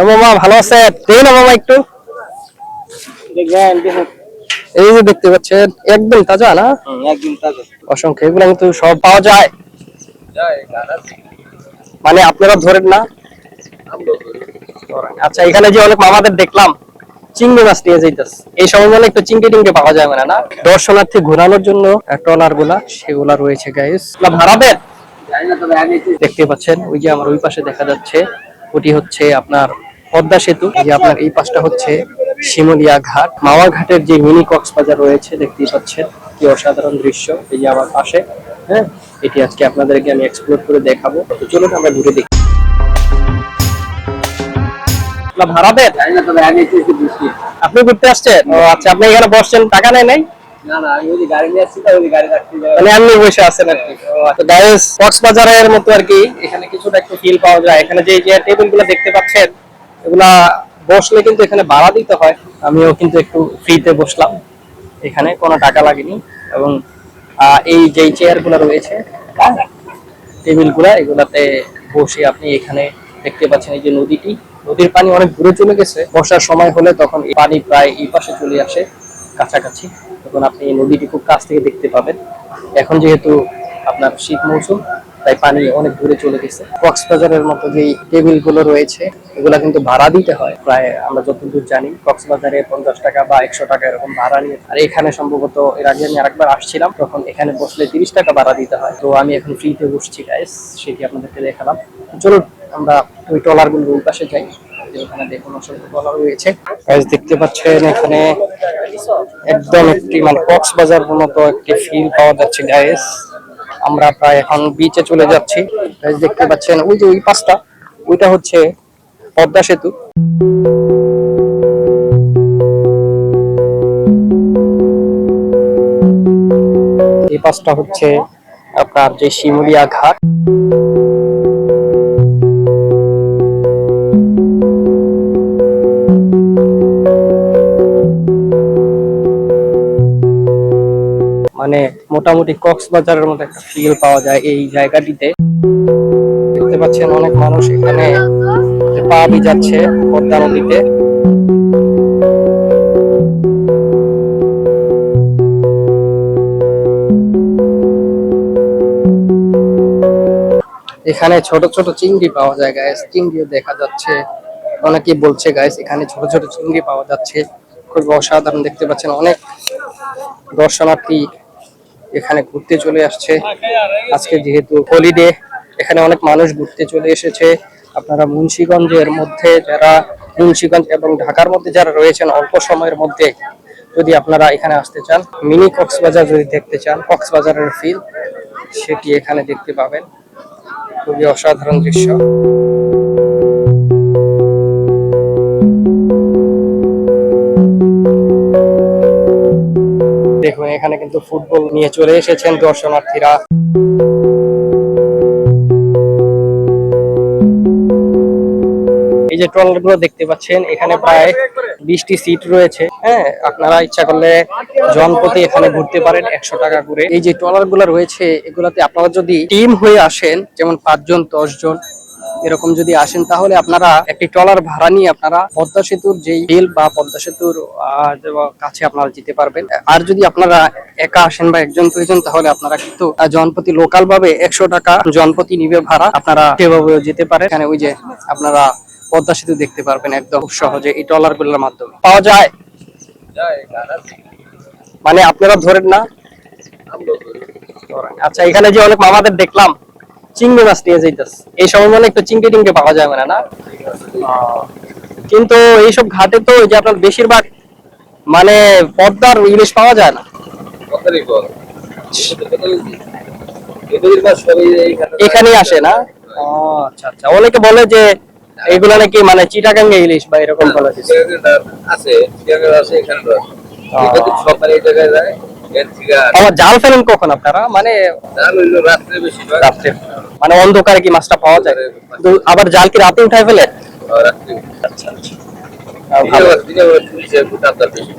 মামা ভালো আছেন? দেখি না মামা একটু এই যে দেখতে পাচ্ছেন একদম তাজা না? একদম তাজা। অসংখ্য এগুলো কিন্তু সব পাওয়া যায়, মানে আপনারা ধরেন না? আচ্ছা, এখানে যে অনেক মামাদের দেখলাম চিংড়ি মাছ নিয়ে যাইতেছে, এই সময় মানে একটু চিংড়ি টিংড়ি পাওয়া যায় মানে না? দর্শনার্থী ঘোরানোর জন্য ট্রলার গুলা সেগুলা রয়েছে গাইস, ভাড়া দেন। দেখতে পাচ্ছেন ওই যে আমার ওই পাশে দেখা যাচ্ছে ওটি হচ্ছে আপনার পদ্মা সেতু, যে আপনার এই পাশটা হচ্ছে শিমুলিয়া ঘাট। মাওয়া ঘাটের যে মিনি কক্সবাজার রয়েছে দেখতেই পাচ্ছেন, কি অসাধারণ দৃশ্য। এই যে আমার পাশে, হ্যাঁ, এটি আজকে আপনাদেরকে আমি এক্সপ্লোর করে দেখাবো। তো চলুন আমরা ঘুরে দেখি। ভাড়া দেন? আপনি ঘুরতে আসছেন? ও আচ্ছা, আপনি এখানে বসছেন, টাকা নেই নাই? কক্সবাজারের মতো আর কি, এখানে কিছুটা একটু ফিল পাওয়া যায়। এখানে যে টেবিল গুলো দেখতে পাচ্ছেন, এগুলা বসলে কিন্তু এখানে ভাড়া দিতে হয়। আমিও কিন্তু একটু ফ্রিতে বসলাম, এখানে কোনো টাকা লাগেনি। এবং এই যে চেয়ার গুলো রয়েছে, টেবিল গুলা, এগুলাতে বসে আপনি এখানে দেখতে পাচ্ছেন এই যে নদীটি, নদীর পানি অনেক দূরে চলে গেছে। বর্ষার সময় হলে তখন পানি প্রায় এই পাশে চলে আসে কাছাকাছি, তখন আপনি এই নদীটি খুব কাছ থেকে দেখতে পাবেন। এখন যেহেতু আপনার শীত মৌসুম, তাই পানি অনেক দূরে চলে গেছে। কক্সবাজারের মতো যে টেবিল গুলো রয়েছে, এগুলা কিন্তু ভাড়া দিতে হয় প্রায়, আমরা যতদূর জানি কক্সবাজারে 50 টাকা বা 100 টাকা এরকম ভাড়া নিয়ে। আর এখানে সম্ভবত এর আগে আমি আরেকবার আসছিলাম, তখন এখানে বসলে 30 টাকা ভাড়া দিতে হয়। তো আমি এখন ফ্রিতে বসছি গাইস, সেটি আপনাদেরকে দেখালাম। চলুন আমরা ওই ট্রলার গুলোর ওই পাশে যাই, এখানে দেখুন অসংখ্য ট্রলার রয়েছে গাইস। দেখতে পাচ্ছেন এখানে একদম একটি মানে কক্সবাজার মতো একটি ফিল পাওয়া যাচ্ছে গাইস। আমরা প্রায় এখন বিচে চলে যাচ্ছি। দেখতে পাচ্ছেন ওই যে ওই পাশটা, ওইটা হচ্ছে পদ্মা সেতু। এই পাশটা হচ্ছে আপনার যে শিমুলিয়া ঘাট। মানে মোটামুটি কক্সবাজারের মতো একটা ফিল পাওয়া যায় এই জায়গাটিতে। দেখতে পাচ্ছেন অনেক মানুষ এখানে পা ভিজাচ্ছে পদ্মা নদীতে। এখানে ছোট ছোট চিংড়ি পাওয়া যায় গাইস, চিংড়িও দেখা যাচ্ছে। অনেকেই বলছে গাইস এখানে ছোট ছোট চিংড়ি পাওয়া যাচ্ছে, খুব অসাধারণ। দেখতে পাচ্ছেন অনেক দর্শনার্থী এখানে ঘুরতে চলে আসছে আজকে, যেহেতু হলিডে, এখানে অনেক মানুষ ঘুরতে চলে এসেছে। আপনারা মুন্সিগঞ্জের মধ্যে যারা, মুন্সিগঞ্জ এবং ঢাকার মধ্যে যারা রয়েছেন, অল্প সময়ের মধ্যে যদি আপনারা এখানে আসতে চান, মিনি কক্সবাজার যদি দেখতে চান, কক্সবাজারের ফিল সেটি এখানে দেখতে পাবেন। খুবই অসাধারণ দৃশ্য। দেখুন এখানে কিন্তু ফুটবল নিয়ে চলে এসেছেন দর্শনার্থীরা। এই যে ট্রলার গুলো দেখতে পাচ্ছেন, এখানে প্রায় 20টি সিট রয়েছে। হ্যাঁ, আপনারা ইচ্ছা করলে জনপ্রতি এখানে ঘুরতে পারেন 100 টাকা করে। এই যে ট্রলার গুলো রয়েছে, এগুলাতে আপনারা যদি টিম হয়ে আসেন, যেমন 5 জন 10 জন এরকম যদি আসেন, তাহলে আপনারা একটি ট্রলার ভাড়া নিয়ে আপনারা পদ্মা সেতুর যেই বিল বা পদ্মা সেতুর কাছে আপনারা যেতে পারবেন। আর যদি আপনারা একা আসেন বা একজন দুইজন, তাহলে আপনারা কিন্তু জনপ্রতি লোকাল ভাবে 100 টাকা জনপ্রতি নিবে ভাড়া, আপনারা সেভাবে যেতে পারেন। এখানে ওই যে আপনারা পদ্মা সেতু দেখতে পারবেন একদম সহজে এই ট্রলার গুলোর মাধ্যমে। পাওয়া যায়, মানে আপনারা ধরেন না? আচ্ছা, এখানে যে অনেক মামাদের দেখলাম চিংড়ি মাছ নিয়ে যাইতেছে, এই সময় মানে একটু চিংড়ি টিংড়ি পাওয়া যায় মানে না? কিন্তু এইসব ঘাটে তো ওই যে আপনার বেশিরভাগ মানে পদ্মার ইলিশ পাওয়া যায় না, এখানেই আসে না? আচ্ছা আচ্ছা, অনেকে বলে যে এগুলা নাকি মানে চিটাগাঙ্গে ইলিশ বা এরকম বলে আছে। আমার জাল ফেলেন কখন আপনারা? মানে রাত্রে, মানে অন্ধকারে কি মাছটা পাওয়া যায়? আবার জাল কি রাতে উঠায় ফেলেন? আচ্ছা আচ্ছা,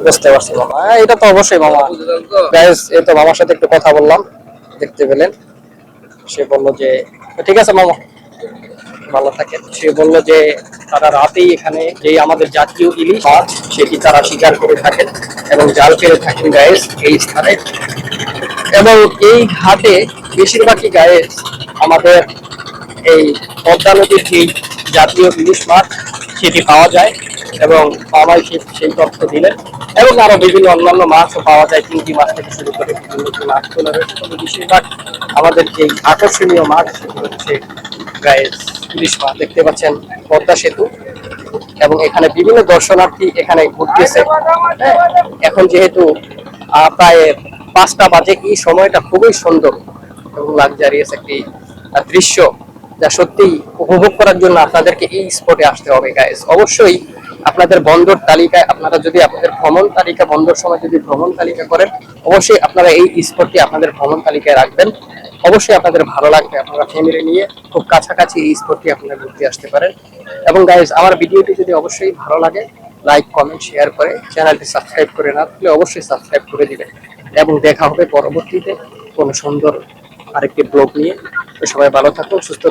বুঝতে পারছি মামা। এটা তো অবশ্যই মামা। গাইস, এই তো মামার সাথে একটু কথা বললাম, দেখতে পেলেন, সে বললো যে ঠিক আছে মামা। ভালো থাকেন। সে বললো যে তারা রাতেই এখানে যে আমাদের জাতীয় ইলিশ মাছ সেটি তারা শিকার করে থাকেন এবং জাল ফেলে থাকেন গাইস এই স্থানে। এবং এই ঘাটে বেশিরভাগই গাইস আমাদের এই পদ্মা নদীর যে জাতীয় ইলিশ মাছ সেটি পাওয়া যায় এবং মামাই সেই তথ্য দিলেন। এবং আরো বিভিন্ন অন্যান্য মাছও পাওয়া যায়, চিংড়ি মাছ থেকে শুরু করে বিভিন্ন যে মাছগুলো রয়েছে, তবে বেশিরভাগ আমাদের যে আকর্ষণীয় মাছ সেটি হচ্ছে গাইস ইলিশ মাছ। দেখতে পাচ্ছেন পদ্মা সেতু এবং এখানে বিভিন্ন দর্শনার্থী এখানে ঘুরতেছে। হ্যাঁ, এখন যেহেতু প্রায় 5টা বাজে, এই সময়টা খুবই সুন্দর এবং লাক্সারিয়াস একটি দৃশ্য, যা সত্যি উপভোগ করার জন্য আপনাদেরকে এই স্পটে আসতে হবে গাইস। অবশ্যই আপনাদের বন্দর তালিকায়, আপনারা যদি আপনাদের ভ্রমণ তালিকা বন্দর সময় যদি ভ্রমণ তালিকা করেন, অবশ্যই আপনারা এই স্পটটি আপনাদের ভ্রমণ তালিকায় রাখবেন। অবশ্যই আপনাদের ভালো লাগবে, আপনারা ফ্যামিলি নিয়ে খুব কাছাকাছি এই স্পটটি আপনারা ঘুরতে আসতে পারেন। এবং গাইস আমার ভিডিওটি যদি অবশ্যই ভালো লাগে, লাইক কমেন্ট শেয়ার করে চ্যানেলটি সাবস্ক্রাইব করে না থাকলে অবশ্যই সাবস্ক্রাইব করে দিবেন। এবং দেখা হবে পরবর্তীতে কোনো সুন্দর আরেকটি ব্লগ নিয়ে। তো সবাই ভালো থাকুন, সুস্থ থাকুন।